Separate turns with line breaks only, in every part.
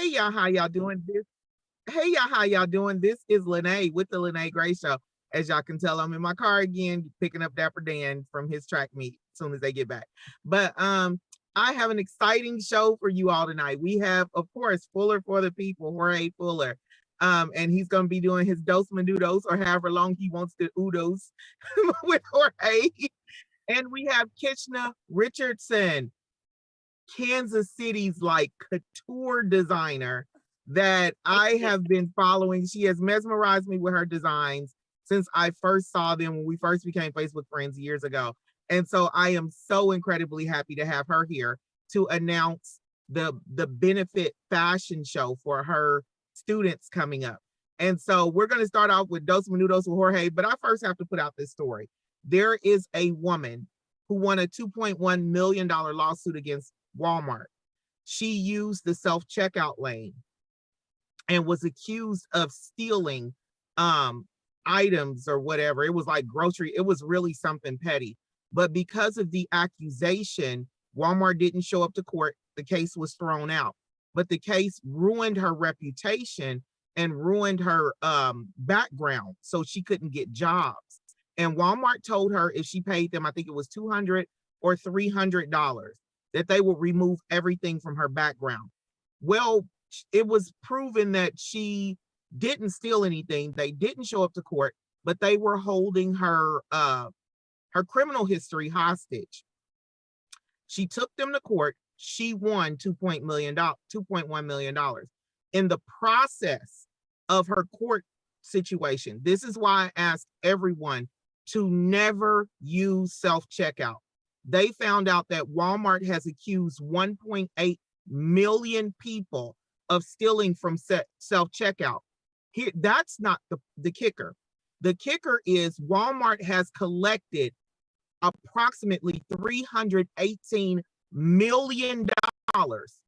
Hey y'all, how y'all doing this? Hey y'all, how y'all doing? This is Lyne't with the Lyne't Gray Show. As y'all can tell, I'm in my car again, picking up Dapper Dan from his track meet as soon as they get back. But I have an exciting show for you all tonight. We have, of course, Fuller for the People, Jorge Fuller. And he's going to be doing his Dos Minutos, or however long he wants to udos with Jorge. And we have Kishna Richardson, Kansas City's like couture designer that I have been following. She has mesmerized me with her designs since I first saw them when we first became Facebook friends years ago. And so I am so incredibly happy to have her here to announce the benefit fashion show for her students coming up. And so we're going to start off with Dos Minutos with Jorge, but I first have to put out this story. There is a woman who won a $2.1 million lawsuit against Walmart. She used the self-checkout lane and was accused of stealing items or whatever. It was like grocery. It was really something petty. But because of the accusation, Walmart didn't show up to court. The case was thrown out. But the case ruined her reputation and ruined her background, so she couldn't get jobs. And Walmart told her if she paid them, I think it was $200 or $300, that they will remove everything from her background. Well, it was proven that she didn't steal anything. They didn't show up to court, but they were holding her criminal history hostage. She took them to court. She won $2.1 million. In the process of her court situation, this is why I ask everyone to never use self-checkout. They found out that Walmart has accused 1.8 million people of stealing from self-checkout. Here, that's not the kicker. The kicker is Walmart has collected approximately $318 million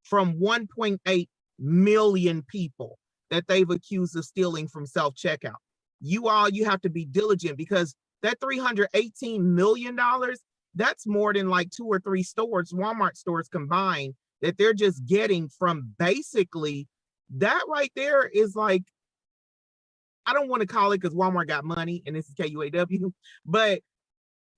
from 1.8 million people that they've accused of stealing from self-checkout. You have to be diligent, because that $318 million, that's more than like 2 or 3 stores, Walmart stores combined, that they're just getting from basically that right there is like, I don't want to call it because Walmart got money and this is KUAW, but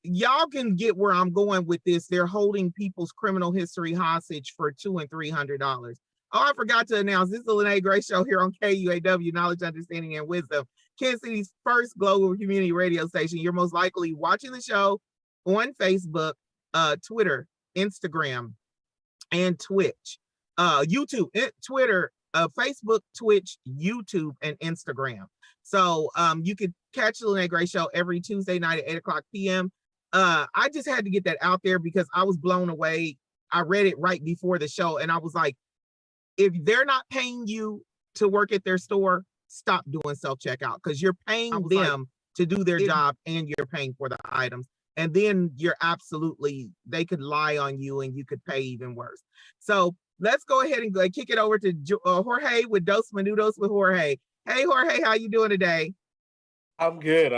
y'all can get where I'm going with this. They're holding people's criminal history hostage for $200 and $300. Oh, I forgot to announce, this is the Lyne't Gray Show here on KUAW, Knowledge, Understanding, and Wisdom, Kansas City's first global community radio station. You're most likely watching the show on Facebook, Twitter, Instagram, and Twitch, YouTube, Twitter, Facebook, Twitch, YouTube, and Instagram. So you could catch the Lyne't Gray Show every Tuesday night at 8:00 p.m. I just had to get that out there because I was blown away. I read it right before the show and I was like, if they're not paying you to work at their store, stop doing self-checkout, because you're paying them to do their job and you're paying for the items. And then they could lie on you and you could pay even worse. So let's go ahead and kick it over to Jorge with Dos Minutos with Jorge. Hey, Jorge, how you doing today?
I'm good.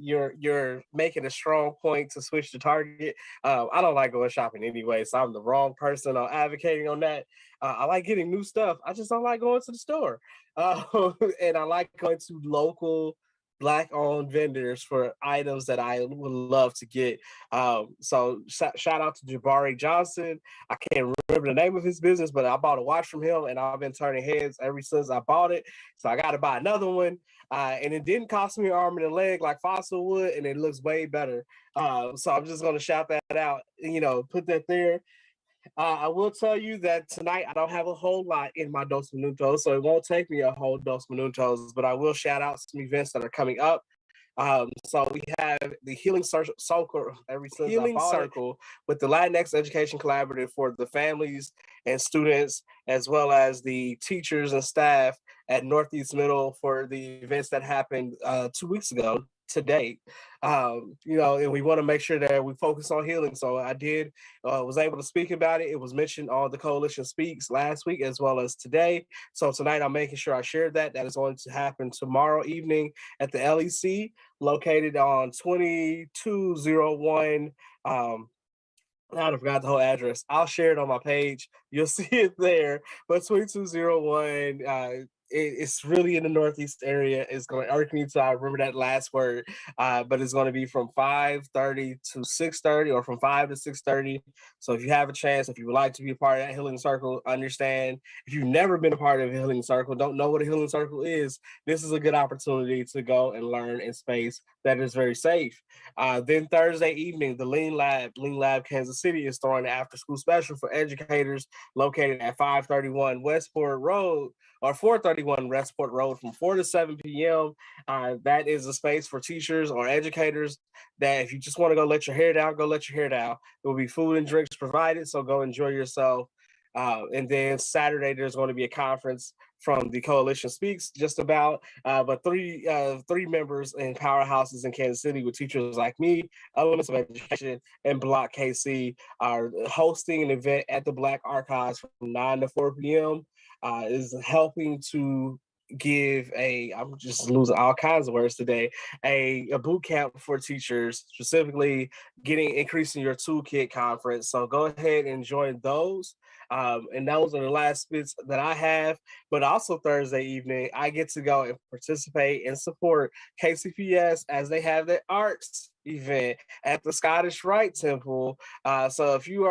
You're making a strong point to switch to Target. I don't like going shopping anyway, so I'm the wrong person on advocating on that. I like getting new stuff. I just don't like going to the store. And I like going to local Black-owned vendors for items that I would love to get. So shout out to Jabari Johnson. I can't remember the name of his business, but I bought a watch from him and I've been turning heads ever since I bought it. So I got to buy another one. And it didn't cost me an arm and a leg like Fossil would, and it looks way better. So I'm just going to shout that out, put that there. I will tell you that tonight I don't have a whole lot in my Dos Minutos, so it won't take me a whole Dos Minutos, but I will shout out some events that are coming up. So we have the Healing Circle with the Latinx Education Collaborative for the families and students, as well as the teachers and staff at Northeast Middle for the events that happened 2 weeks ago to date. And we want to make sure that we focus on healing. So I was able to speak about it. It was mentioned on the Coalition Speaks last week as well as today. So tonight I'm making sure I shared that. That is going to happen tomorrow evening at the LEC, located on 2201. I forgot the whole address. I'll share it on my page. You'll see it there. But 2201 it's really in the Northeast area. It's going to irk me till I remember that last word. But it's going to be from 5:30 to 6:30, or from 5 to 6:30. So if you have a chance, if you would like to be a part of that healing circle, understand. If you've never been a part of a healing circle, don't know what a healing circle is, this is a good opportunity to go and learn in space that is very safe. Then Thursday evening, the Lean Lab Kansas City is throwing an after school special for educators located at 531 Westport Road, or 431 Westport Road, from 4 to 7 p.m. That is a space for teachers or educators that if you just want to go let your hair down, go let your hair down. There will be food and drinks provided, so go enjoy yourself. And then Saturday, there's going to be a conference from the Coalition Speaks, just about, but three members in powerhouses in Kansas City with teachers like me, Elements of Education, and Block KC are hosting an event at the Black Archives from 9 to 4 p.m. Is helping to give I'm just losing all kinds of words today, a boot camp for teachers, specifically increasing your toolkit conference. So go ahead and join those. And those are the last bits that I have. But also Thursday evening, I get to go and participate and support KCPS as they have their arts event at the Scottish Rite Temple. So if you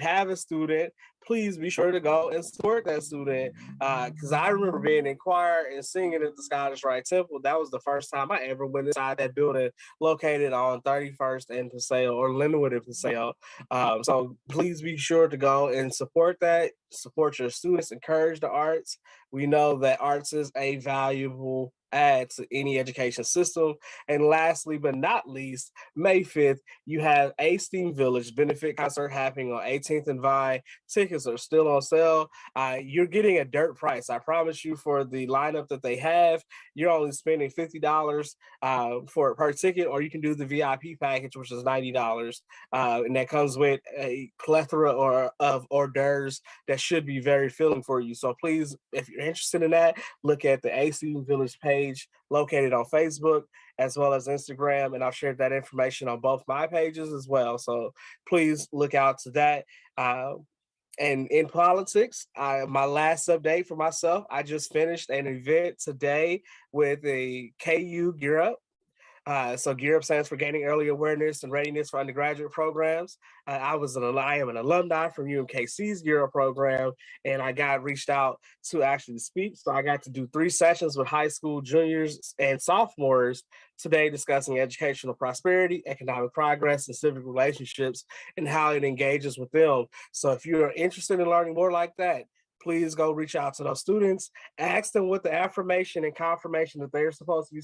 have a student, please be sure to go and support that student. Because I remember being in choir and singing at the Scottish Rite Temple. That was the first time I ever went inside that building located on 31st and Paseo, or Linwood and Paseo. So please be sure to go and support that. Support your students, encourage the arts. We know that arts is a valuable add to any education system. And lastly, but not least, May 5th, you have A Steam Village benefit concert happening on 18th and Vine. Tickets are still on sale. You're getting a dirt price. I promise you, for the lineup that they have, you're only spending $50 for per ticket, or you can do the VIP package, which is $90. And that comes with a plethora of hors d'oeuvres that should be very filling for you. So please, if you're interested in that, look at the A Steam Village page located on Facebook as well as Instagram, and I've shared that information on both my pages as well. So please look out to that. And in politics, my last update for myself, I just finished an event today with a KU Gear Up. So GEAR Up stands for Gaining Early Awareness and Readiness for Undergraduate Programs. I am an alumni from UMKC's GEAR Up program, and I got reached out to actually speak. So I got to do 3 sessions with high school juniors and sophomores today, discussing educational prosperity, economic progress, and civic relationships, and how it engages with them. So if you're interested in learning more like that, please go reach out to those students, ask them what the affirmation and confirmation that they're supposed to be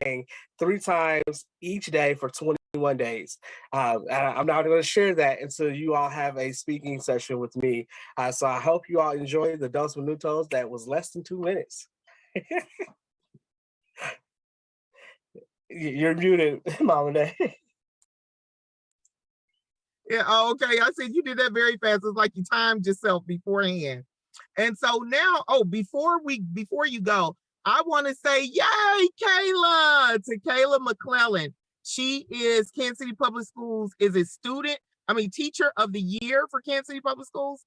saying 3 times each day for 21 days. I'm not going to share that until you all have a speaking session with me. So I hope you all enjoyed the Dos Minutos. That was less than 2 minutes. You're muted, Mama Day.
Yeah, oh, okay. I said you did that very fast. It's like you timed yourself beforehand. And so now, before you go, I want to say, yay, Kayla, to Kayla McClellan. She is Kansas City Public Schools, is a teacher of the year for Kansas City Public Schools.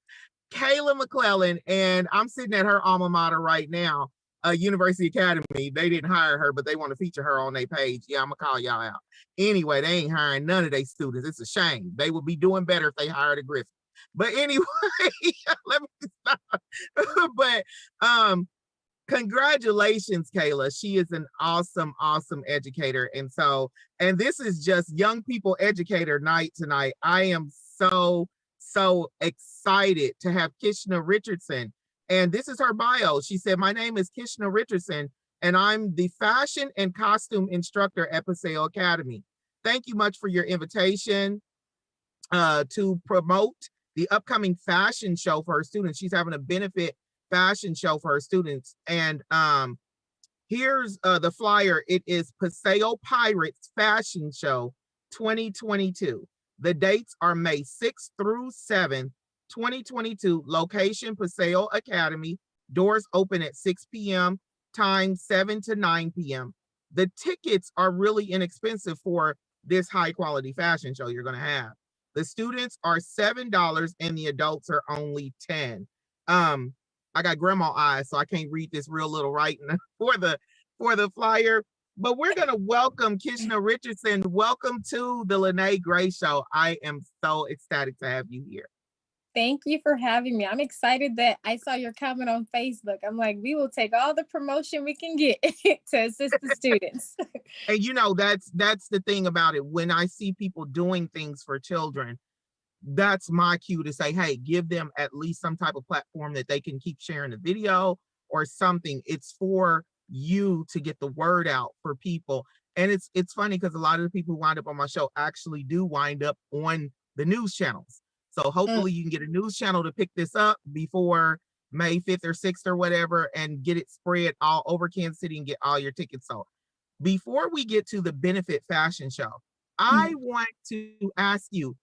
Kayla McClellan, and I'm sitting at her alma mater right now, University Academy. They didn't hire her, but they want to feature her on their page. Yeah, I'm gonna call y'all out. Anyway, they ain't hiring none of their students. It's a shame. They would be doing better if they hired a Griffin. But anyway, let me stop. But congratulations, Kayla. She is an awesome, awesome educator. And this is just young people educator night tonight. I am so excited to have Kishna Richardson. And this is her bio. She said, my name is Kishna Richardson, and I'm the fashion and costume instructor at Paseo Academy. Thank you much for your invitation to promote the upcoming fashion show for her students. She's having a benefit fashion show for her students. And here's the flyer. It is Paseo Pirates Fashion Show 2022. The dates are May 6th through 7th, 2022. Location, Paseo Academy. Doors open at 6 p.m. Time 7 to 9 p.m. The tickets are really inexpensive for this high quality fashion show you're going to have. The students are $7 and the adults are only $10. I got grandma eyes, so I can't read this real little writing for the flyer. But we're gonna welcome Kishna Richardson. Welcome to the Lyne't Gray Show. I am so ecstatic to have you here.
Thank you for having me. I'm excited that I saw your comment on Facebook. I'm like, we will take all the promotion we can get to assist the students.
And you know, that's the thing about it. When I see people doing things for children, that's my cue to say, hey, give them at least some type of platform that they can keep sharing the video or something. It's for you to get the word out for people. And it's funny because a lot of the people who wind up on my show actually do wind up on the news channels. So hopefully you can get a news channel to pick this up before May 5th or 6th or whatever and get it spread all over Kansas City and get all your tickets sold. Before we get to the benefit fashion show, I want to ask you,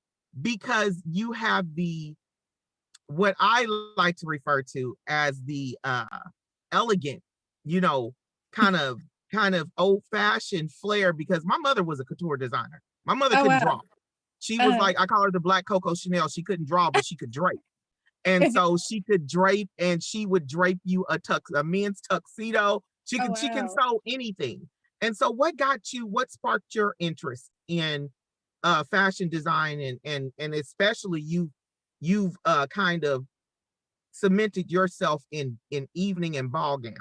because you have the, what I like to refer to as the elegant, you know, kind of old-fashioned flair, because my mother was a couture designer. My mother couldn't draw. She was like, I call her the Black Coco Chanel. She couldn't draw, but she could drape. And so she could drape, and she would drape you a men's tuxedo. She can sew anything. And so what sparked your interest in fashion design, and especially you've kind of cemented yourself in evening and ball gowns?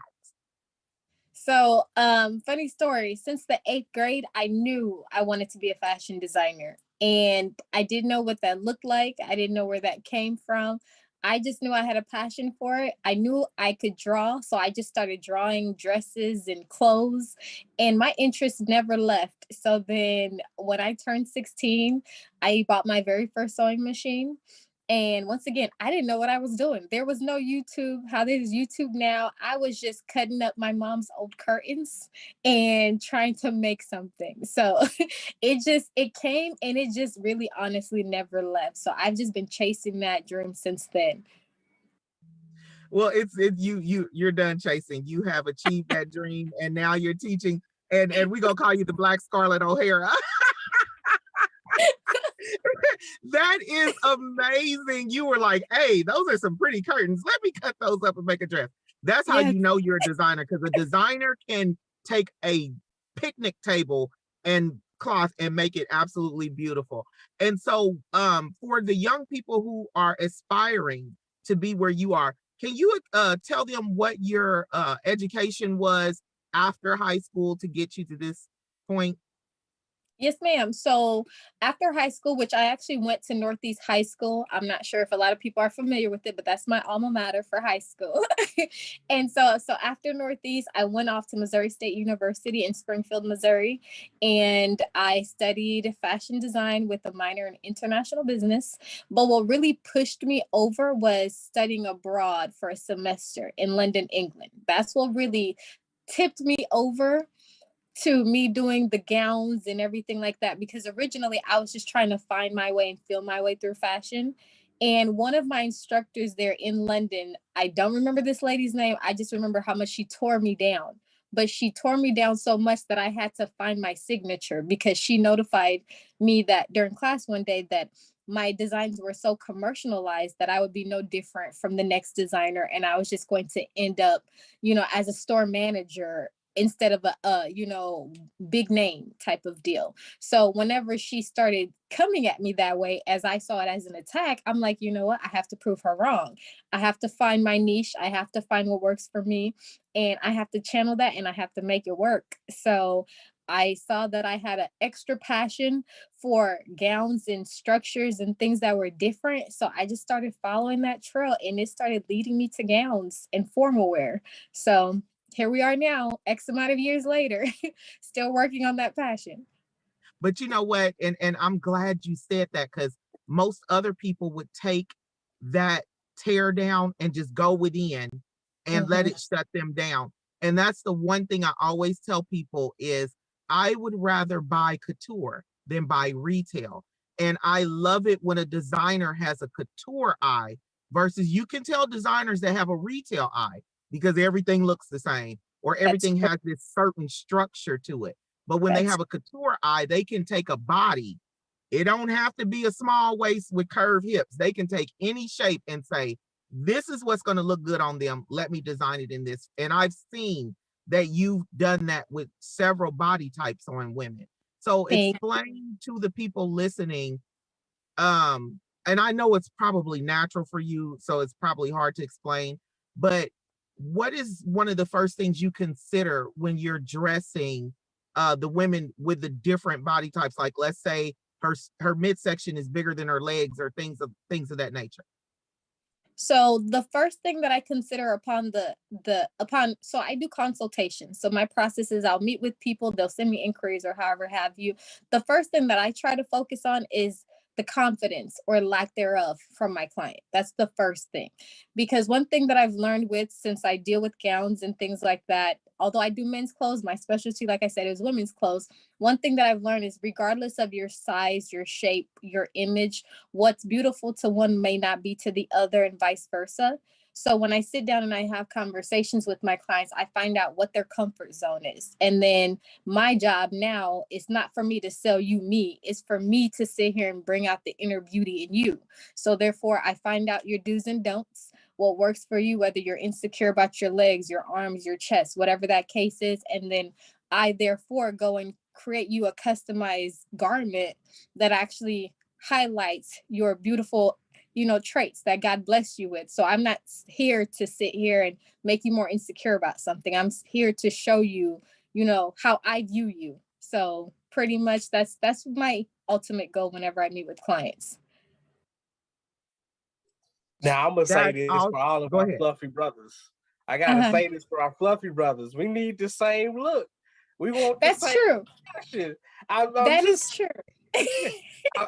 So, funny story, since the 8th grade, I knew I wanted to be a fashion designer, and I didn't know what that looked like. I didn't know where that came from. I just knew I had a passion for it. I knew I could draw, so I just started drawing dresses and clothes, and my interest never left. So then when I turned 16, I bought my very first sewing machine. And once again, I didn't know what I was doing. There was no YouTube, how there's YouTube now. I was just cutting up my mom's old curtains and trying to make something. So it came, and it just really honestly never left. So I've just been chasing that dream since then.
Well, it's you're done chasing. You have achieved that dream, and now you're teaching, and we gonna call you the Black Scarlett O'Hara. That is amazing. You were like, hey, those are some pretty curtains. Let me cut those up and make a dress. That's how you know you're a designer, because a designer can take a picnic table and cloth and make it absolutely beautiful. And so for the young people who are aspiring to be where you are, can you tell them what your education was after high school to get you to this point?
Yes, ma'am. So after high school, which I actually went to Northeast High School, I'm not sure if a lot of people are familiar with it, but that's my alma mater for high school. And so after Northeast, I went off to Missouri State University in Springfield, Missouri, and I studied fashion design with a minor in international business. But what really pushed me over was studying abroad for a semester in London, England. That's what really tipped me over to me doing the gowns and everything like that, because originally I was just trying to find my way and feel my way through fashion. And one of my instructors there in London, I don't remember this lady's name, I just remember how much she tore me down. But she tore me down so much that I had to find my signature, because she notified me that during class one day that my designs were so commercialized that I would be no different from the next designer, and I was just going to end up, as a store manager instead of a big name type of deal. So whenever she started coming at me that way, as I saw it as an attack, I'm like, you know what, I have to prove her wrong. I have to find my niche, I have to find what works for me, and I have to channel that, and I have to make it work. So I saw that I had an extra passion for gowns and structures and things that were different. So I just started following that trail, and it started leading me to gowns and formal wear. So here we are now, X amount of years later, still working on that passion.
But you know what? And I'm glad you said that, because most other people would take that tear down and just go within and let it shut them down. And that's the one thing I always tell people is I would rather buy couture than buy retail. And I love it when a designer has a couture eye versus, you can tell designers that have a retail eye because everything looks the same or everything has this certain structure to it. But when they have a couture eye, they can take a body. It don't have to be a small waist with curved hips. They can take any shape and say, this is what's going to look good on them. Let me design it in this. And I've seen that you've done that with several body types on women. So explain to the people listening, and I know it's probably natural for you, so it's probably hard to explain, but what is one of the first things you consider when you're dressing the women with the different body types? Like, let's say her midsection is bigger than her legs, or things of that nature.
So the first thing that I consider so I do consultations. So my process is I'll meet with people, they'll send me inquiries or however have you. The first thing that I try to focus on is the confidence or lack thereof from my client. That's the first thing. Because one thing that I've learned since I deal with gowns and things like that, although I do men's clothes, my specialty, like I said, is women's clothes. One thing that I've learned is regardless of your size, your shape, your image, what's beautiful to one may not be to the other, and vice versa. So when I sit down and I have conversations with my clients, I find out what their comfort zone is. And then my job now is not for me to sell you me, it's for me to sit here and bring out the inner beauty in you. So therefore, I find out your do's and don'ts, what works for you, whether you're insecure about your legs, your arms, your chest, whatever that case is. And then I therefore go and create you a customized garment that actually highlights your beautiful traits that God blessed you with. So I'm not here to sit here and make you more insecure about something. I'm here to show you, how I view you. So pretty much that's my ultimate goal whenever I meet with clients.
Now I'm gonna say this for all of our fluffy brothers. I gotta say this for our fluffy brothers. We need the same look. We want the same
true.
fashion.
That is true.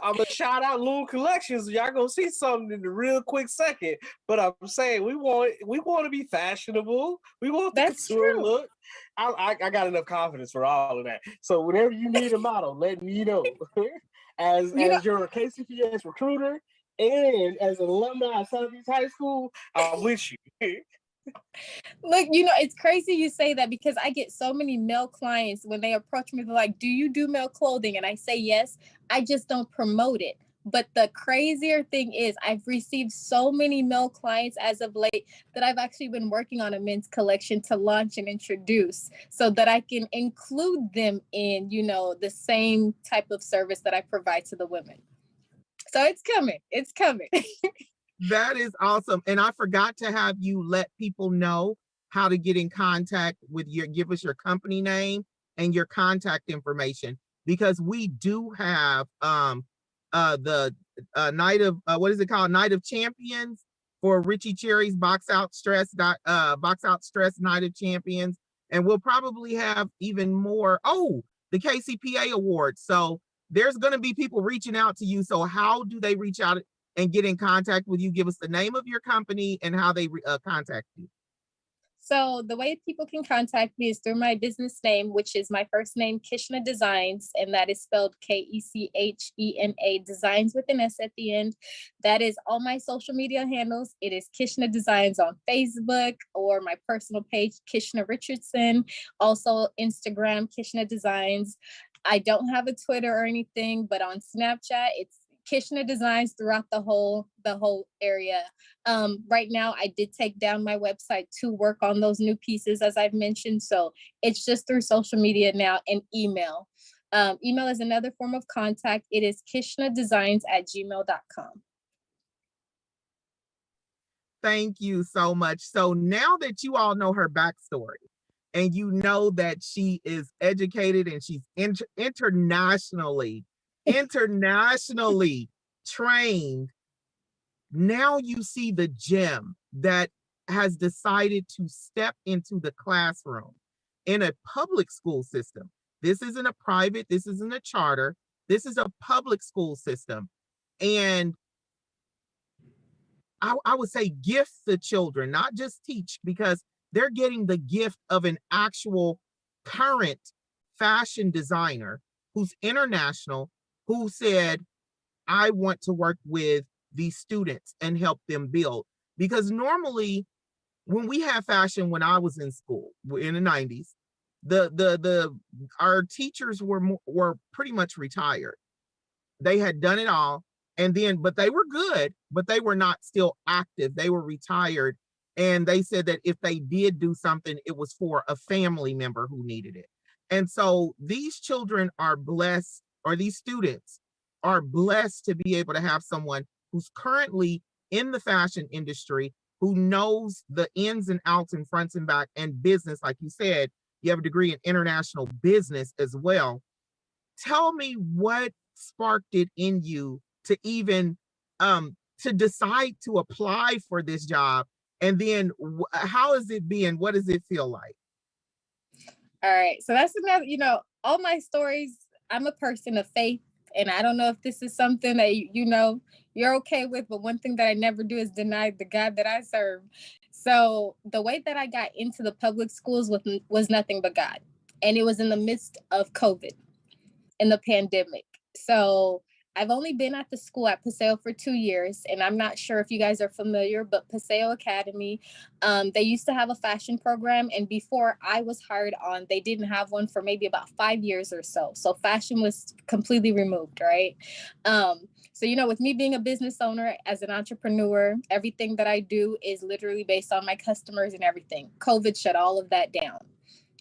I'm gonna shout out Loon Collections. Y'all gonna see something in a real quick second. But I'm saying we want to be fashionable. We want the couture look. I got enough confidence for all of that. So whenever you need a model, let me know. as your KCPS recruiter and as an alumni of Southeast High School, I'm with you.
Look, it's crazy you say that, because I get so many male clients when they approach me, they're like, do you do male clothing? And I say, yes, I just don't promote it. But the crazier thing is I've received so many male clients as of late that I've actually been working on a men's collection to launch and introduce so that I can include them in, the same type of service that I provide to the women. So it's coming. It's coming.
That is awesome. And I forgot to have you let people know how to get in contact with give us your company name and your contact information, because we do have the night of what is it called? Night of Champions for Richie Cherry's Box Out Stress Night of Champions. And we'll probably have even more. Oh, the KCPA Awards. So there's going to be people reaching out to you. So how do they reach out and get in contact with you? Give us the name of your company and how they contact you.
So the way people can contact me is through my business name, which is my first name, Kishna Designs, and that is spelled Kechena, Designs with an S at the end. That is all my social media handles. It is Kishna Designs on Facebook, or my personal page, Kishna Richardson. Also Instagram, Kishna Designs. I don't have a Twitter or anything, but on Snapchat, it's Kishna Designs throughout the whole area. Right now, I did take down my website to work on those new pieces, as I've mentioned. So it's just through social media now, and email. Email is another form of contact. It is kishnadesigns@gmail.com.
Thank you so much. So now that you all know her backstory, and you know that she is educated and she's internationally trained, now you see the gem that has decided to step into the classroom in a public school system. This isn't a private, this isn't a charter, this is a public school system. And I would say gift the children, not just teach, because they're getting the gift of an actual current fashion designer who's international, who said, I want to work with these students and help them build. Because normally when we had fashion, when I was in school in the 90s, our teachers were pretty much retired. They had done it all. And then, but they were good, but they were not still active. They were retired. And they said that if they did do something, it was for a family member who needed it. And so these children are blessed, or these students are blessed to be able to have someone who's currently in the fashion industry, who knows the ins and outs and fronts and back and business. Like you said, you have a degree in international business as well. Tell me what sparked it in you to even to decide to apply for this job, and then how is it being? What does it feel like?
All right. So that's another, all my stories, I'm a person of faith. And I don't know if this is something that, you're okay with, but one thing that I never do is deny the God that I serve. So the way that I got into the public schools was nothing but God. And it was in the midst of COVID, in the pandemic. So I've only been at the school at Paseo for 2 years, and I'm not sure if you guys are familiar, but Paseo Academy, they used to have a fashion program, and before I was hired on, they didn't have one for maybe about 5 years or so. So fashion was completely removed, right? So, with me being a business owner, as an entrepreneur, everything that I do is literally based on my customers and everything. COVID shut all of that down.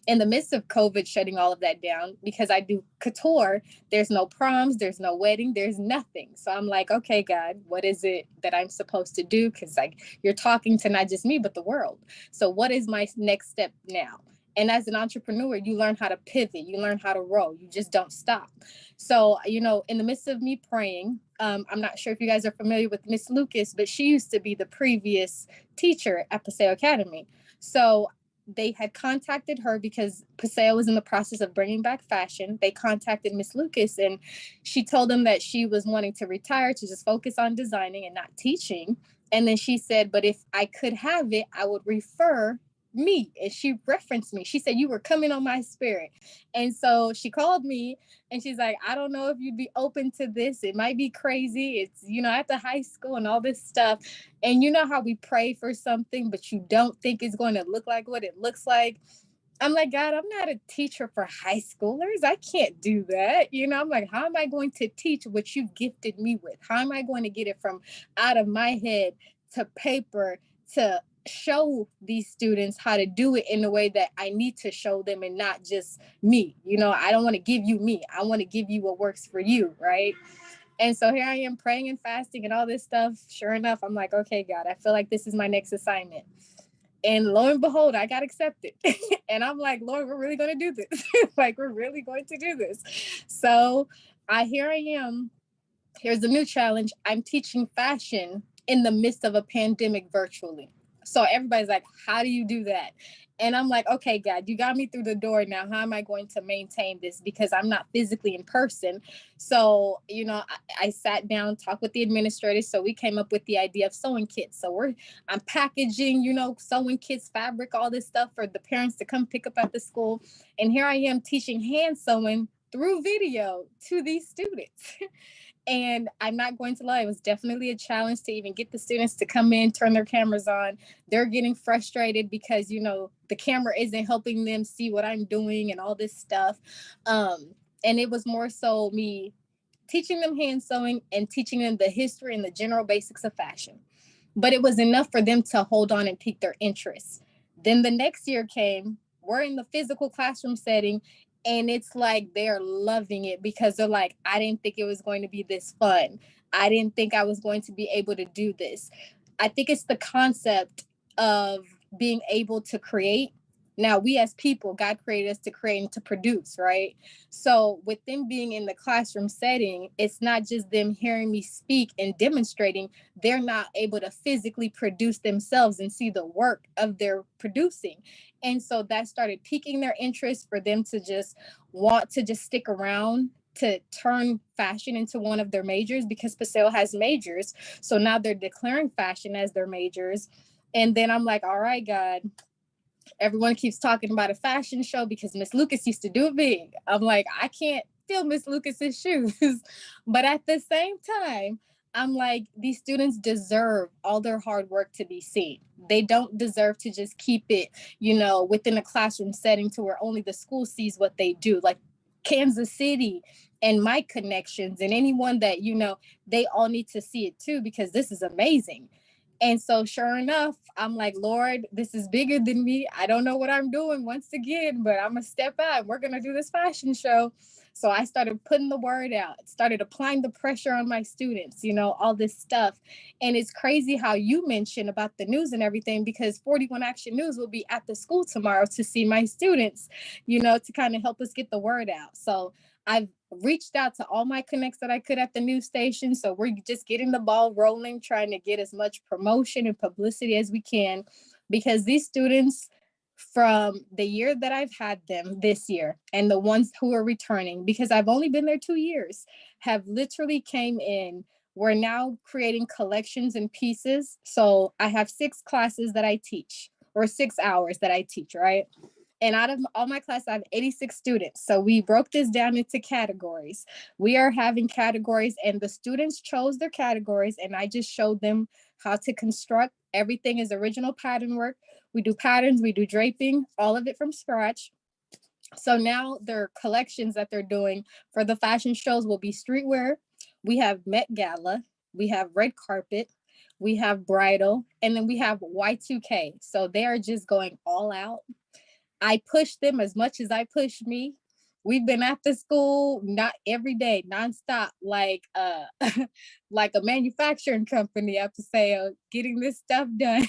In the midst of COVID shutting all of that down, because I do couture, there's no proms, there's no wedding, there's nothing. So I'm like, okay, God, what is it that I'm supposed to do? Because you're talking to not just me, but the world. So what is my next step now? And as an entrepreneur, you learn how to pivot, you learn how to roll, you just don't stop. So, in the midst of me praying, I'm not sure if you guys are familiar with Miss Lucas, but she used to be the previous teacher at Paseo Academy. So they had contacted her because Paseo was in the process of bringing back fashion. They contacted Miss Lucas, and she told them that she was wanting to retire to just focus on designing and not teaching. And then she said, but if I could have it, I would refer me. And she referenced me. She said, you were coming on my spirit. And so she called me and she's like, I don't know if you'd be open to this. It might be crazy. It's, at the high school and all this stuff. And you know how we pray for something, but you don't think it's going to look like what it looks like. I'm like, God, I'm not a teacher for high schoolers. I can't do that. I'm like, how am I going to teach what you've gifted me with? How am I going to get it from out of my head to paper to show these students how to do it in the way that I need to show them, and not just me? I don't want to give you me. I want to give you what works for you, right? And so here I am praying and fasting and all this stuff. Sure enough, I'm like, okay, God, I feel like this is my next assignment. And lo and behold, I got accepted. And I'm like, Lord, we're really going to do this. We're really going to do this. So here I am. Here's the new challenge. I'm teaching fashion in the midst of a pandemic virtually. So everybody's like, how do you do that? And I'm like, okay, God, you got me through the door. Now, how am I going to maintain this? Because I'm not physically in person. So, I sat down, talked with the administrators. So we came up with the idea of sewing kits. So I'm packaging, sewing kits, fabric, all this stuff for the parents to come pick up at the school. And here I am teaching hand sewing through video to these students. And I'm not going to lie, it was definitely a challenge to even get the students to come in, turn their cameras on. They're getting frustrated because, the camera isn't helping them see what I'm doing and all this stuff. And it was more so me teaching them hand sewing and teaching them the history and the general basics of fashion. But it was enough for them to hold on and pique their interest. Then the next year came, we're in the physical classroom setting, and it's like they're loving it because they're like, I didn't think it was going to be this fun. I didn't think I was going to be able to do this. I think it's the concept of being able to create. Now, we as people, God created us to create and to produce, right? So with them being in the classroom setting, it's not just them hearing me speak and demonstrating. They're not able to physically produce themselves and see the work of their producing. And so that started piquing their interest for them to just want to just stick around, to turn fashion into one of their majors, because Paseo has majors. So now they're declaring fashion as their majors. And then I'm like, all right, God, everyone keeps talking about a fashion show because Miss Lucas used to do it big. I'm like, I can't fill Miss Lucas's shoes. But at the same time, I'm like, these students deserve all their hard work to be seen. They don't deserve to just keep it, within a classroom setting to where only the school sees what they do. Like, Kansas City and my connections and anyone that, they all need to see it too, because this is amazing. And so sure enough, I'm like, Lord, this is bigger than me. I don't know what I'm doing once again, but I'm going to step out. We're going to do this fashion show. So I started putting the word out, started applying the pressure on my students, all this stuff. And it's crazy how you mentioned about the news and everything, because 41 Action News will be at the school tomorrow to see my students, to kind of help us get the word out. So I've reached out to all my connects that I could at the news station. So we're just getting the ball rolling, trying to get as much promotion and publicity as we can, because these students, from the year that I've had them this year and the ones who are returning, because I've only been there 2 years, have literally came in. We're now creating collections and pieces. So I have 6 classes that I teach, or 6 hours that I teach, right? And out of all my class, I have 86 students. So we broke this down into categories. We are having categories, and the students chose their categories, and I just showed them how to construct. Everything is original pattern work. We do patterns, we do draping, all of it from scratch. So now their collections that they're doing for the fashion shows will be streetwear. We have Met Gala, we have red carpet, we have bridal, and then we have Y2K. So they are just going all out. I push them as much as I push me. We've been at the school, not every day, nonstop, like like a manufacturing company, I have to say, getting this stuff done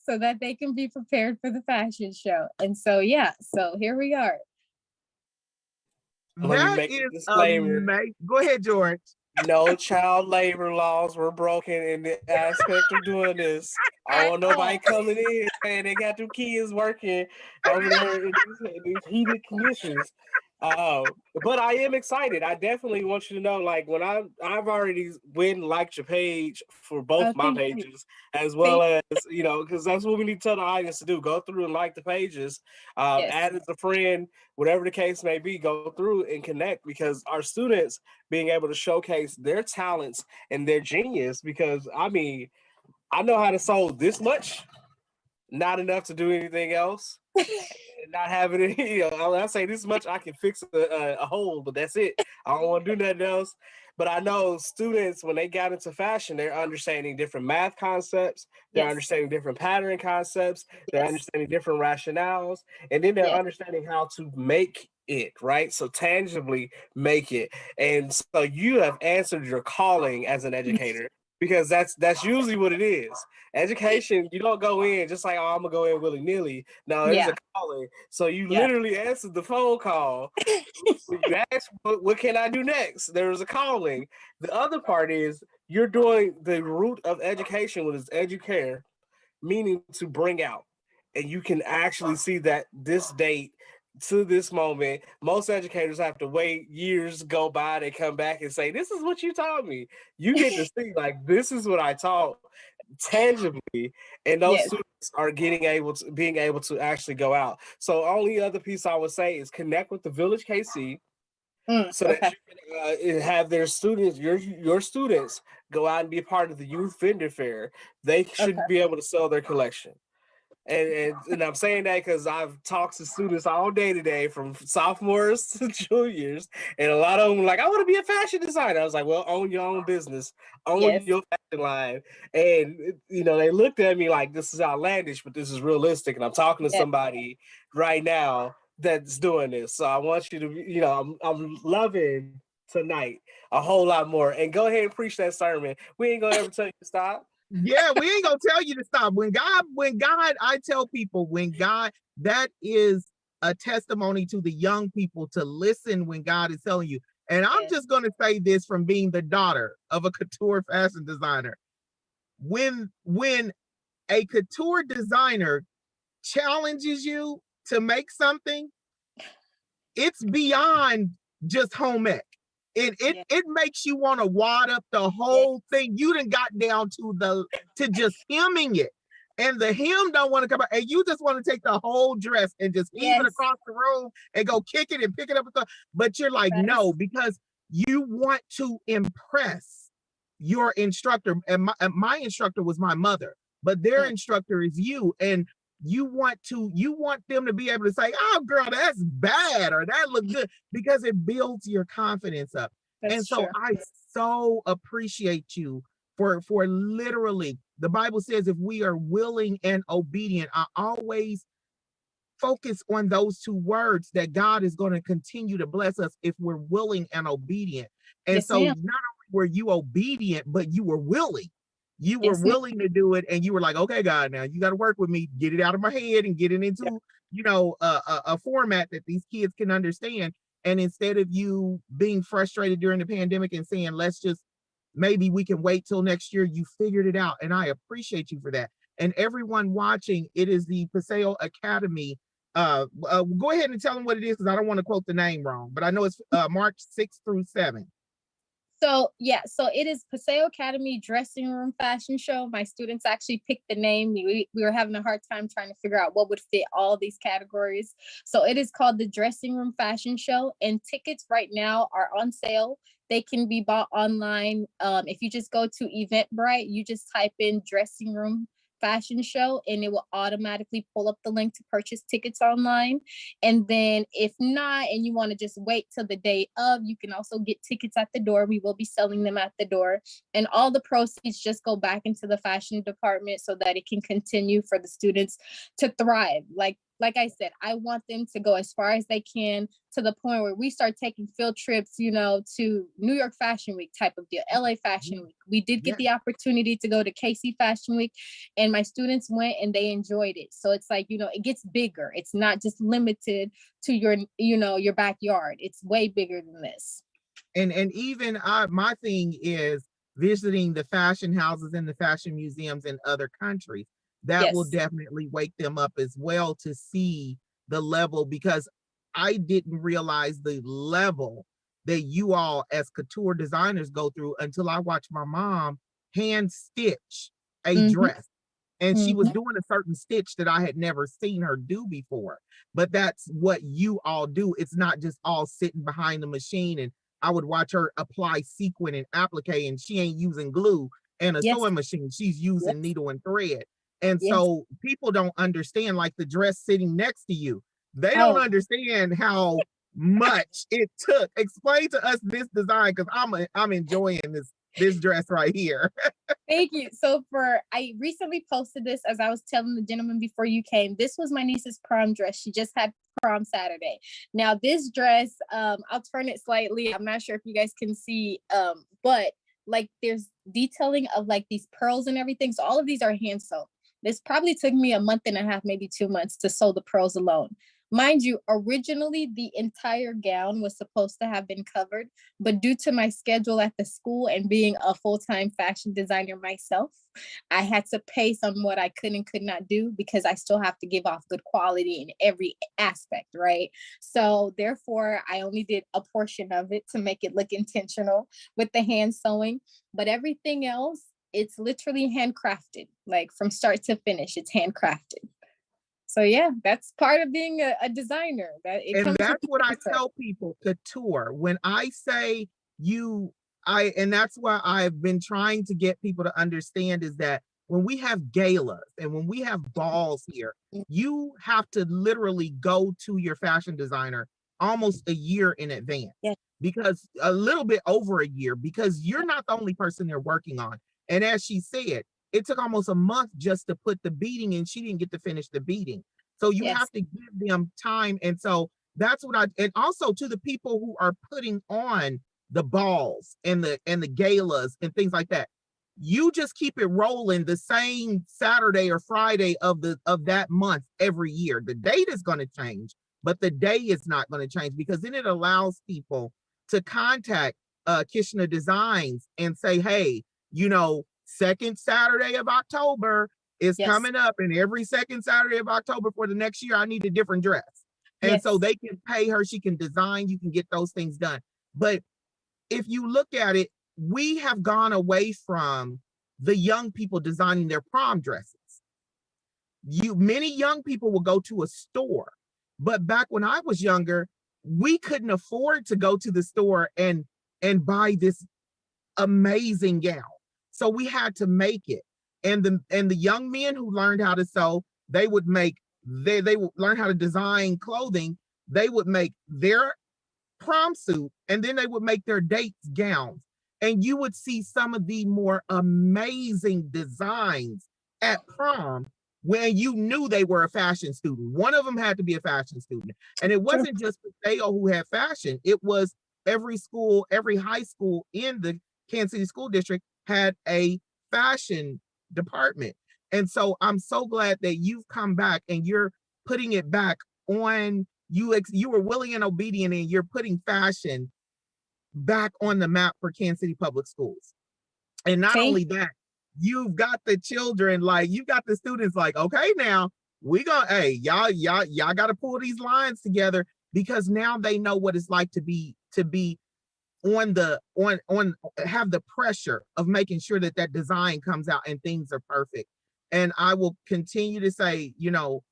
so that they can be prepared for the fashion show. And so, yeah, so here we are.
Let me make a disclaimer.
Go ahead, George.
No child labor laws were broken in the aspect of doing this. I don't want nobody coming in saying they got 2 kids working over there in these heated conditions. But I am excited. I definitely want you to know, like, when I've already went and liked your page for both my pages, as well as, because that's what we need to tell the audience to do. Go through and like the pages, add as a friend, whatever the case may be, go through and connect, because our students being able to showcase their talents and their genius, because I mean, I know how to sew this much, not enough to do anything else. Not having it, I say this much, I can fix a hole, but that's it. I don't want to do nothing else. But I know students, when they got into fashion, they're understanding different math concepts, they're understanding different pattern concepts, they're understanding different rationales, and then they're understanding how to make it, right? So tangibly make it. And so you have answered your calling as an educator, because that's usually what it is. Education, you don't go in just like, oh, I'm gonna go in willy-nilly. No, there's a calling. So you literally answered the phone call. You asked, what can I do next? There was a calling. The other part is you're doing the root of education, which is educare, meaning to bring out. And you can actually see that this date to this moment, most educators have to wait years go by. They come back and say, this is what you taught me. You get to see, like, this is what I taught tangibly, and those students are being able to actually go out. So only other piece I would say is connect with the Village KC, so that you can have their students, your students, go out and be a part of the youth vendor fair. They should be able to sell their collection. And I'm saying that because I've talked to students all day today, from sophomores to juniors, and a lot of them were like, I want to be a fashion designer. I was like, well, own your own business, own your fashion line. And, they looked at me like, this is outlandish, but this is realistic. And I'm talking to somebody right now that's doing this. So I want you to, I'm loving tonight a whole lot more. And go ahead and preach that sermon. We ain't going to ever tell you to stop.
Yeah, we ain't gonna tell you to stop. When God, I tell people, that is a testimony to the young people to listen when God is telling you. And I'm just gonna say this from being the daughter of a couture fashion designer. When a couture designer challenges you to make something, it's beyond just home ec. It makes you want to wad up the whole thing. You done got down to just hemming it. And the hem don't want to come out. And you just want to take the whole dress and just heave it across the room and go kick it and pick it up. But you're like, no, because you want to impress your instructor. And my instructor was my mother, but their instructor is you. And you want them to be able to say, oh girl, that's bad, or that look good, because it builds your confidence up. And
That's
so
true.
I so appreciate you for literally, the Bible says if we are willing and obedient. I always focus on those two words, that God is going to continue to bless us if we're willing and obedient. And
Yes,
so not
ma'am.
only were you obedient, but you were willing. You were
Yes, ma'am.
willing to do it, and you were like, okay, God, now you got to work with me, get it out of my head and get it
Yeah.
into, a format that these kids can understand. And instead of you being frustrated during the pandemic and saying, let's just, maybe we can wait till next year, you figured it out. And I appreciate you for that. And everyone watching, it is the Paseo Academy. Go ahead and tell them what it is, because I don't want to quote the name wrong, but I know it's March 6th through 7th.
So yeah, so it is Paseo Academy Dressing Room Fashion Show. My students actually picked the name. We were having a hard time trying to figure out what would fit all these categories. So it is called the Dressing Room Fashion Show, and tickets right now are on sale. They can be bought online. If you just go to Eventbrite, you just type in Dressing Room Fashion Show, and it will automatically pull up the link to purchase tickets online. And then if not, and you want to just wait till the day of, you can also get tickets at the door. We will be selling them at the door. And all the proceeds just go back into the fashion department so that it can continue for the students to thrive. Like I said, I want them to go as far as they can, to the point where we start taking field trips, to New York Fashion Week type of deal, LA Fashion Week. We did get the opportunity to go to KC Fashion Week, and my students went and they enjoyed it. So it's like, it gets bigger. It's not just limited to your backyard. It's way bigger than this.
And even my thing is visiting the fashion houses and the fashion museums in other countries. That will
Yes.
definitely wake them up as well, to see the level, because I didn't realize the level that you all as couture designers go through until I watched my mom hand stitch a
Mm-hmm.
dress. And she was
Mm-hmm.
doing a certain stitch that I had never seen her do before. But that's what you all do. It's not just all sitting behind the machine, and I would watch her apply sequin and applique, and she ain't using glue and a
Yes.
sewing machine. She's using
Yes.
needle and thread. And
Yes.
so people don't understand, like the dress sitting next to you. They don't
Oh,
understand how much it took. Explain to us this design, because I'm enjoying this dress right here.
thank you. So I recently posted this, as I was telling the gentleman before you came. This was my niece's prom dress. She just had prom Saturday. Now this dress, I'll turn it slightly. I'm not sure if you guys can see, but like there's detailing of like these pearls and everything. So all of these are hand sewn. This probably took me a month and a half, maybe 2 months to sew the pearls alone. Mind you, originally the entire gown was supposed to have been covered, but due to my schedule at the school and being a full-time fashion designer myself, I had to pace on what I could and could not do, because I still have to give off good quality in every aspect, right? So therefore, I only did a portion of it to make it look intentional with the hand sewing, but everything else, it's literally handcrafted, like from start to finish, it's handcrafted. So yeah, that's part of being a designer. That it
And
comes with
that's
the
what I
territory.
tell people, couture. When I say and that's why I've been trying to get people to understand, is that when we have galas and when we have balls here, you have to literally go to your fashion designer almost a year in advance,
Yeah.
because a little bit over a year, because you're not the only person they're working on. And as she said, it took almost a month just to put the beading in. She didn't get to finish the beading. So you have
Yes.
to give them time. And so that's what and also to the people who are putting on the balls and the galas and things like that, you just keep it rolling the same Saturday or Friday of that month every year. The date is going to change, but the day is not going to change, because then it allows people to contact Kishna Designs and say, hey, second Saturday of October is
Yes.
coming up, and every second Saturday of October for the next year, I need a different dress. And so
Yes.
they can pay her, she can design, you can get those things done. But if you look at it, we have gone away from the young people designing their prom dresses. Many young people will go to a store, but back when I was younger, we couldn't afford to go to the store and buy this amazing gown. So we had to make it. And the young men who learned how to sew, they would make, they would learn how to design clothing. They would make their prom suit, and then they would make their dates gowns. And you would see some of the more amazing designs at prom when you knew they were a fashion student. One of them had to be a fashion student. And it
True.
wasn't just Paseo who had fashion, it was every school, every high school in the Kansas City School District had a fashion department. And so I'm so glad that you've come back and you're putting it back on you. You were willing and obedient, and you're putting fashion back on the map for Kansas City Public Schools. And not
Thank
only that, you've got the children, like you've got the students like, okay, now we gonna, hey, y'all gotta pull these lines together, because now they know what it's like to be on the on have the pressure of making sure that that design comes out and things are perfect. And I will continue to say, you know,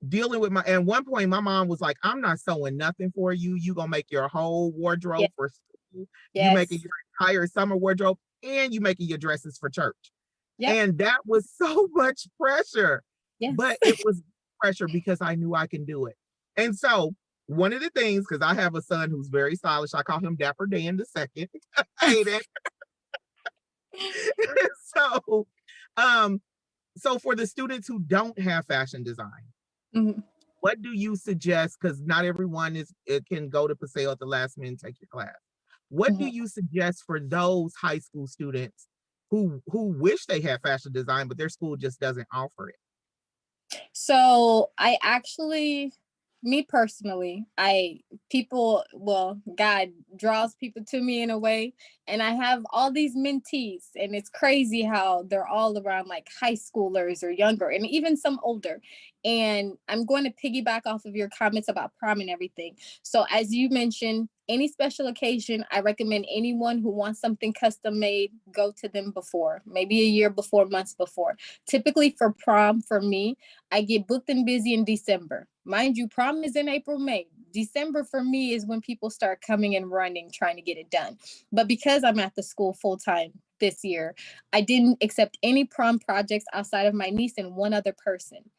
dealing with my, at one point my mom was like, I'm not sewing nothing for you. You gonna make your whole wardrobe
Yes.
for school. You making
Yes.
your entire summer wardrobe, and you making your dresses for church.
Yep.
And that was so much pressure.
Yes.
But it was pressure because I knew I can do it. And so one of the things, because I have a son who's very stylish, I call him Dapper Dan the second. Hate it. So so for the students who don't have fashion design,
Mhm.
what do you suggest? Because not everyone is, it can go to Paseo at the last minute and take your class. What do
Mhm.
you suggest for those high school students who wish they had fashion design, but their school just doesn't offer it?
So I actually, me personally, God draws people to me in a way, and I have all these mentees, and it's crazy how they're all around like high schoolers or younger, and even some older. And I'm going to piggyback off of your comments about prom and everything. So as you mentioned, any special occasion, I recommend anyone who wants something custom made, go to them before, maybe a year before, months before. Typically for prom, for me, I get booked and busy in December. Mind you, prom is in April, May. December for me is when people start coming and running, trying to get it done. But because I'm at the school full time this year, I didn't accept any prom projects outside of my niece and one other person.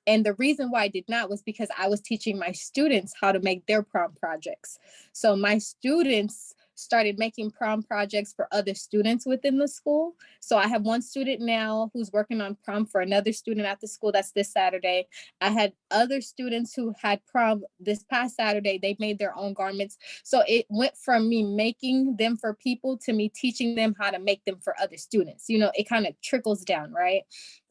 And the reason why I did not was because I was teaching my students how to make their prom projects. So my students started making prom projects for other students within the school. So I have one student now who's working on prom for another student at the school. That's this Saturday. I had other students who had prom this past Saturday. They made their own garments. So it went from me making them for people to me teaching them how to make them for other students. You know, it kind of trickles down, right?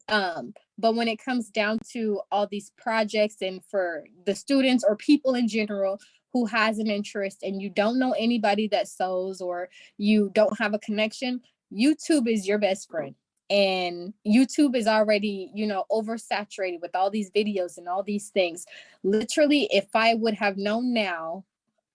But when it comes down to all these projects and for the students or people in general who has an interest and you don't know anybody that sews or you don't have a connection, YouTube is your best friend. And YouTube is already, you know, oversaturated with all these videos and all these things. Literally, if I would have known now,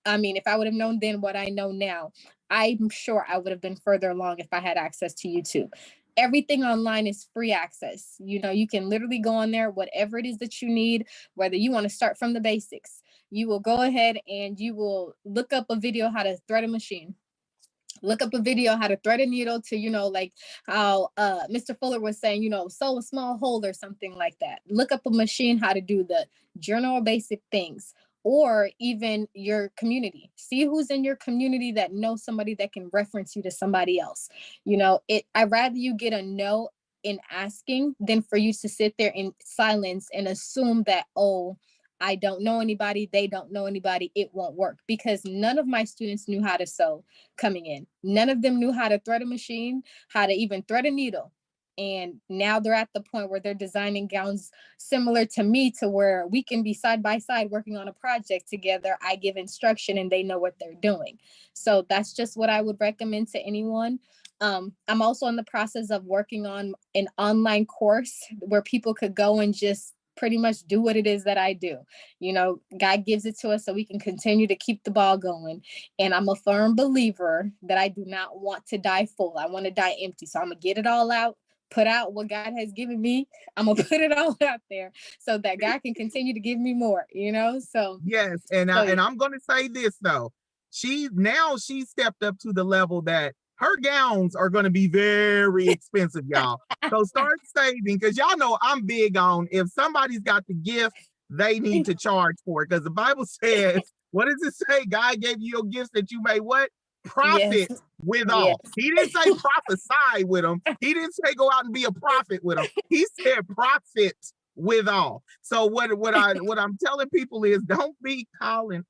if I would have known then what I know now, I'm sure I would have been further along if I had access to YouTube. Everything online is free access. You know, you can literally go on there, whatever it is that you need, whether you want to start from the basics. You will go ahead and you will look up a video how to thread a machine. Look up a video how to thread a needle to, you know, like how Mr. Fuller was saying, you know, sew a small hole or something like that. Look up a machine how to do the general basic things, or even your community. See who's in your community that knows somebody that can reference you to somebody else. You know, I'd rather you get a no in asking than for you to sit there in silence and assume that, oh, I don't know anybody, they don't know anybody, it won't work. Because none of my students knew how to sew coming in. None of them knew how to thread a machine, how to even thread a needle. And now they're at the point where they're designing gowns similar to me, to where we can be side by side working on a project together. I give instruction and they know what they're doing. So that's just what I would recommend to anyone. I'm also in the process of working on an online course where people could go and just pretty much do what it is that I do. You know, God gives it to us so we can continue to keep the ball going. And I'm a firm believer that I do not want to die full. I want to die empty. So I'm going to get it all out, put out what God has given me. I'm going to put it all out there so that God can continue to give me more, you know? So
yes, and I'm going to say this though. She stepped up to the level that her gowns are going to be very expensive, y'all. So start saving, because y'all know I'm big on, if somebody's got the gift, they need to charge for it. Because the Bible says, what does it say? God gave you your gifts that you may what?
Yes.
Profit
Yes.
withal. He didn't say prophesy with them. He didn't say go out and be a prophet with them. He said profit withal. So what I'm telling people is, don't be calling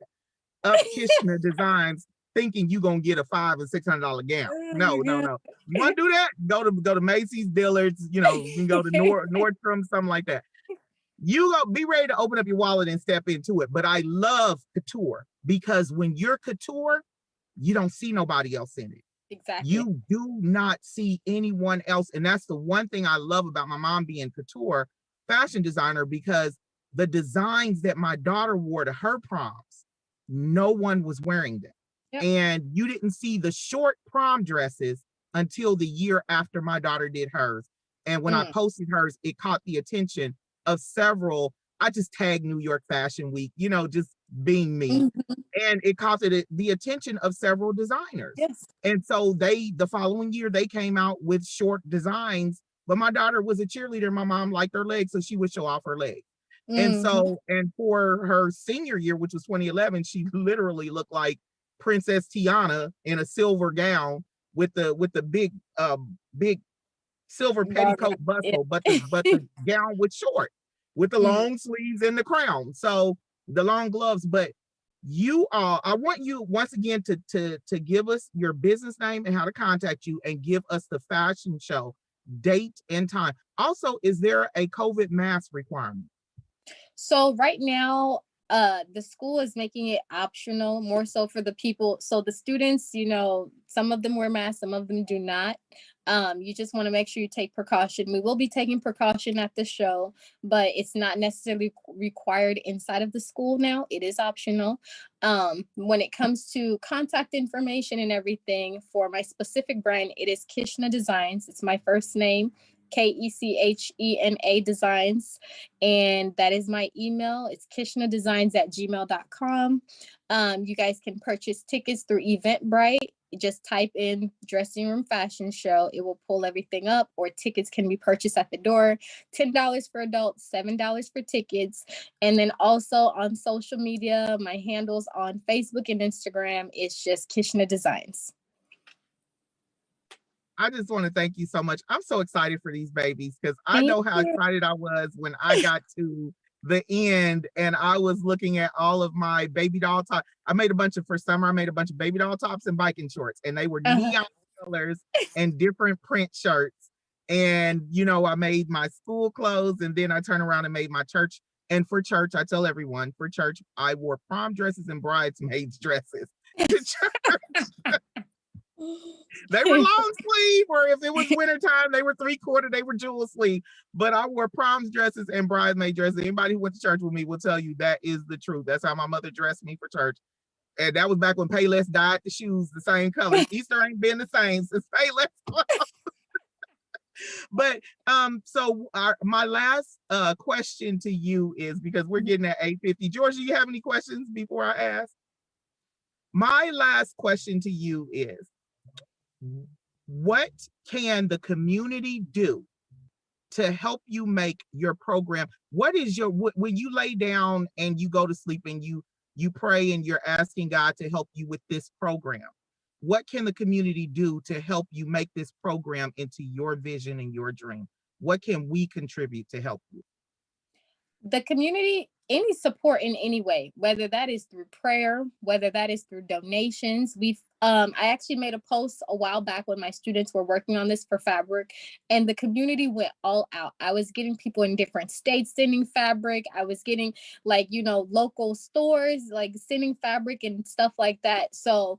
up Kishna Designs thinking you're gonna get a $500 and $600 gown. No. You want to do that? Go to Macy's, Dillard's, you can go to Nordstrom, something like that. You go be ready to open up your wallet and step into it. But I love couture, because when you're couture, you don't see nobody else in it.
Exactly.
You do not see anyone else. And that's the one thing I love about my mom being couture fashion designer, because the designs that my daughter wore to her proms, no one was wearing them. Yep. And you didn't see the short prom dresses until the year after my daughter did hers. And when I posted hers, it caught the attention of several. I just tagged New York Fashion Week, just being me. And it caught the attention of several designers.
Yes.
And so the following year, they came out with short designs. But my daughter was a cheerleader. My mom liked her legs, so she would show off her legs. And so, and for her senior year, which was 2011, she literally looked like Princess Tiana in a silver gown with the big silver petticoat bustle, but the gown was short with the long sleeves and the crown. So the long gloves. But I want you once again to give us your business name and how to contact you, and give us the fashion show date and time. Also, is there a COVID mask requirement?
So right now, the school is making it optional, more so for the people. So the students, some of them wear masks, some of them do not. You just want to make sure you take precaution. We will be taking precaution at the show, but it's not necessarily required inside of the school now. It is optional. When it comes to contact information and everything for my specific brand, it is Kishna Designs. It's my first name, KECHENA Designs, and that is my email. It's kishnadesigns@gmail.com. You guys can purchase tickets through Eventbrite. Just type in dressing room fashion show. It will pull everything up, or tickets can be purchased at the door. $10 for adults, $7 for tickets. And then also on social media, my handles on Facebook and Instagram is just Kishna Designs.
I just want to thank you so much. I'm so excited for these babies, because I know how excited I was when I got to the end and I was looking at all of my baby doll tops. For summer, I made a bunch of baby doll tops and biking shorts, and they were neon colors and different print shirts. And, I made my school clothes, and then I turned around and made my church. And for church, I tell everyone, for church, I wore prom dresses and bridesmaids dresses to church. They were long sleeve, or if it was wintertime, they were 3/4, they were jewel sleeve. But I wore prom dresses and bridesmaid dresses. Anybody who went to church with me will tell you that is the truth. That's how my mother dressed me for church. And that was back when Payless dyed the shoes the same color. Easter ain't been the same since Payless. But so my last question to you is, because we're getting at 8:50. George, do you have any questions before I ask? My last question to you is, what can the community do to help you make your program? What is when you lay down and you go to sleep and you pray and you're asking God to help you with this program, what can the community do to help you make this program into your vision and your dream? What can we contribute to help you?
The community, any support in any way, whether that is through prayer, whether that is through donations. I actually made a post a while back when my students were working on this for fabric, and the community went all out. I was getting people in different states sending fabric. I was getting local stores sending fabric and stuff like that. So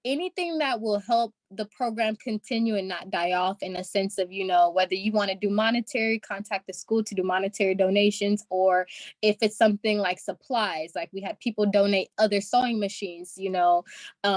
anything that will help the program continue and not die off, in a sense of, whether you want to do monetary, contact the school to do monetary donations, or if it's something like supplies, like we had people donate other sewing machines,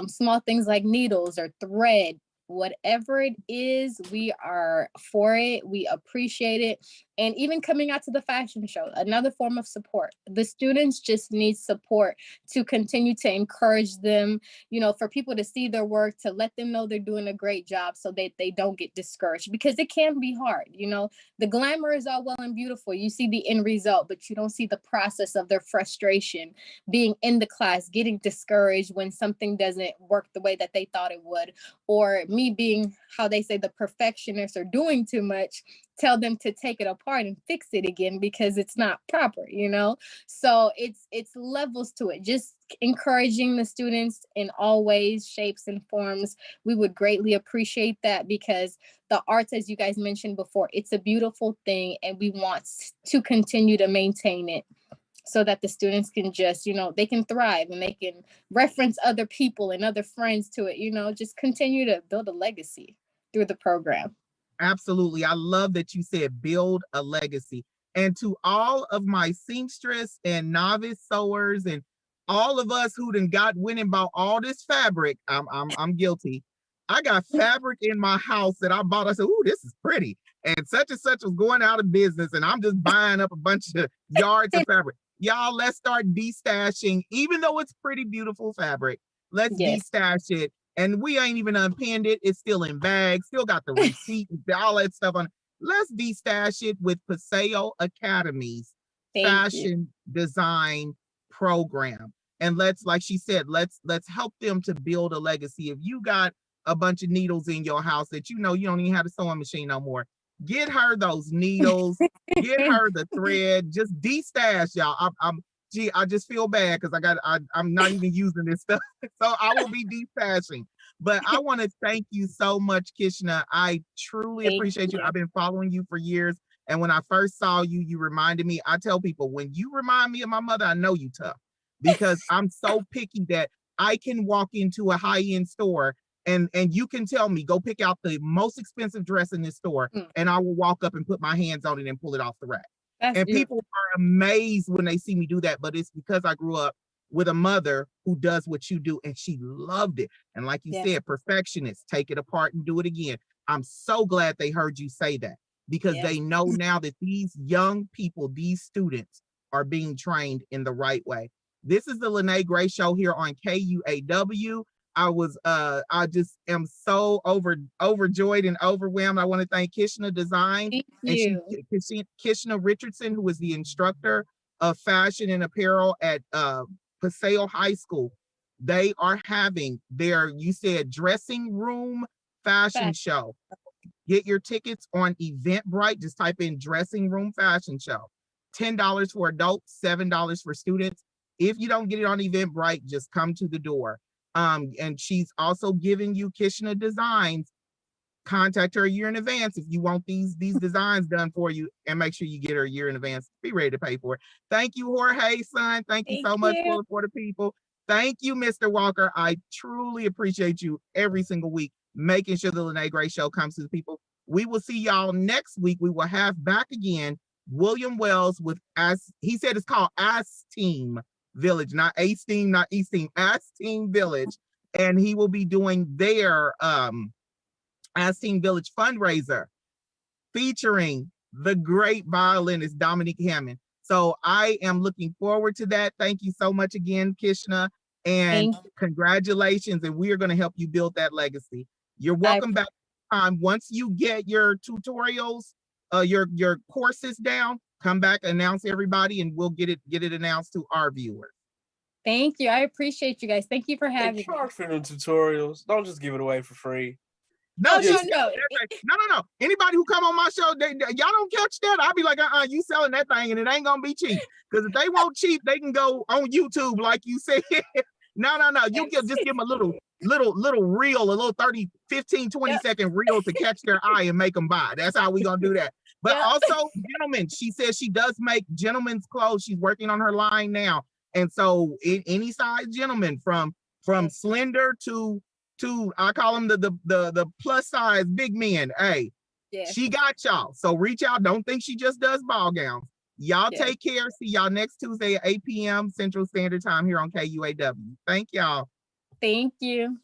small things like needles or thread. Whatever it is, we are for it. We appreciate it. And even coming out to the fashion show, another form of support. The students just need support to continue to encourage them, you know, for people to see their work, to let them know they're doing a great job so that they don't get discouraged, because it can be hard. You know, the glamour is all well and beautiful. You see the end result, but you don't see the process of their frustration, being in the class, getting discouraged when something doesn't work the way that they thought it would, or me being, how they say, the perfectionist or doing too much, tell them to take it apart and fix it again because it's not proper, you know? So it's levels to it. Just encouraging the students in all ways, shapes, and forms. We would greatly appreciate that, because the arts, as you guys mentioned before, it's a beautiful thing, and we want to continue to maintain it so that the students can just, you know, they can thrive and they can reference other people and other friends to it, you know, just continue to build a legacy through the program.
Absolutely. I love that you said build a legacy. And to all of my seamstress and novice sewers and all of us who done went and bought all this fabric, I'm guilty. I got fabric in my house that I bought. I said, "Ooh, this is pretty." And such was going out of business, and I'm just buying up a bunch of yards of fabric. Y'all, let's start destashing, even though it's pretty beautiful fabric. Let's destash it. And we ain't even unpinned it. It's still in bags, still got the receipt and all that stuff on it. Let's destash it with Paseo Academy's fashion design program. And let's, like she said, let's help them to build a legacy. If you got a bunch of needles in your house that you know you don't even have a sewing machine no more, get her those needles, get her the thread, just destash, y'all. Gee, I just feel bad because I'm not even using this stuff. So I will be destashing. But I want to thank you so much, Kishna. I truly appreciate you. I've been following you for years. And when I first saw you, you reminded me. I tell people, when you remind me of my mother, I know you tough, because I'm so picky that I can walk into a high-end store and you can tell me, go pick out the most expensive dress in this store, and I will walk up and put my hands on it and pull it off the rack. And people are amazed when they see me do that, but it's because I grew up with a mother who does what you do, and she loved it. And like you said, perfectionists, take it apart and do it again. I'm so glad they heard you say that, because they know now that these young people, these students, are being trained in the right way. This is the Lyne't Gray Show here on KUAW. I just am so overjoyed and overwhelmed. I want to thank Kishna Design and Kishna Richardson, who is the instructor of fashion and apparel at Paseo High School. They are having their, you said, dressing room fashion show. Get your tickets on Eventbrite. Just type in dressing room fashion show. $10 for adults, $7 for students. If you don't get it on Eventbrite, just come to the door. And she's also giving you Kishna Designs. Contact her a year in advance if you want these designs done for you, and make sure you get her a year in advance. Be ready to pay for it. Thank you, Jorge, son. Thank you so much for the people. Thank you, Mr. Walker. I truly appreciate you every single week, making sure the Lyne't Gray Show comes to the people. We will see y'all next week. We will have back again William Wells with, as he said, it's called Ask Team Village, not Ace Team, not East Team, Ask Team Village. And he will be doing their Ask Team Village fundraiser featuring the great violinist Dominique Hammond. So I am looking forward to that. Thank you so much again, Kishna, and congratulations. And we are going to help you build that legacy. You're welcome back. Once you get your tutorials, your courses down, come back, announce everybody, and we'll get it announced to our viewers.
Thank you. I appreciate you guys. Thank you for having me.
Charge for the tutorials. Don't just give it away for free.
No. Anybody who come on my show, y'all don't catch that. I'll be like, you selling that thing and it ain't gonna be cheap. Because if they want cheap, they can go on YouTube, like you said. No. You just give them a little reel, a little 30, 15, 20 second reel to catch their eye and make them buy. That's how we gonna do that. But also, gentlemen, she says she does make gentlemen's clothes. She's working on her line now. And so any size gentleman, from slender to I call them the plus size big men. Hey, she got y'all. So reach out. Don't think she just does ball gowns. Y'all take care. See y'all next Tuesday at 8 p.m. Central Standard Time here on KUAW. Thank y'all.
Thank you.